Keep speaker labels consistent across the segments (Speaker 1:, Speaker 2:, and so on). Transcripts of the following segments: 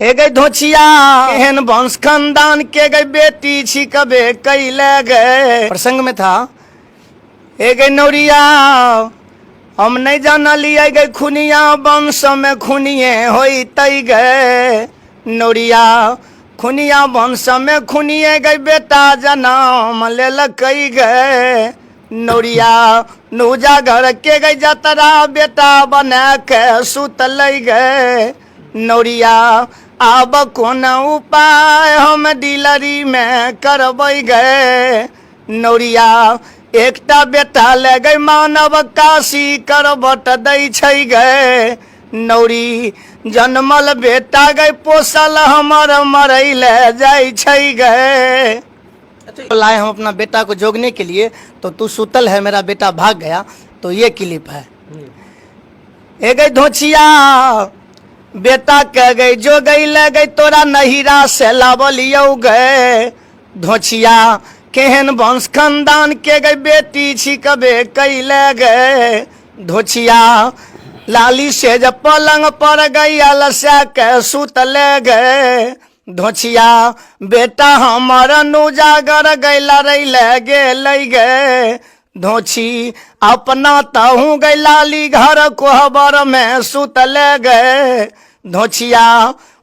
Speaker 1: हे गई धोचिया एहन वंश खानदान के गई बेटी छिकबे कैले गए। प्रसंग में था हे गई नौरिया हम नहीं जानलिए गई खुनिया वंश में खुनिए होई तई गए। नौरिया खुनिया वंश में खुनिए गई बेटा जन्म ले कई गए। नौरिया नूजा घर के गई जतरा बेटा बना के सुत लई गए। नौरिया अब कौन उपाय हम डिलरी में करबै गए। नौरिया एकटा बेटा ले गई मानव काशी करबट दै छै गए। नौरी जन्मल बेटा गई पोसल हमर मरई ले जाय छै गए। लाए हम अपना बेटा को जोगने के लिए, तो तू सुतल है मेरा बेटा भाग गया। तो ये क्लिप है। ए गई धोचिया बेटा कह गई जो गई ले गई तोरा नहिरा से लावलियो गए। धोचिया केहन वंश खानदान के गई बेटी छिकबे कैले गए। धोचिया लाली से जब पलंग पर गई अलसा के सुत ले गए। धोचिया बेटा हमार नुजागर गई लड़ई ले गए। धोची अपना तहू गई लाली घर कोहबर में सुत ले गए। धोचिया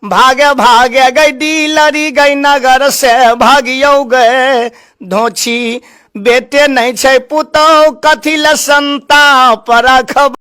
Speaker 1: भागे भागे गई डीलरी गई नगर से भागियो गए। धोची बेटे नहीं छै पुतौ कथी ले संता पर खबर।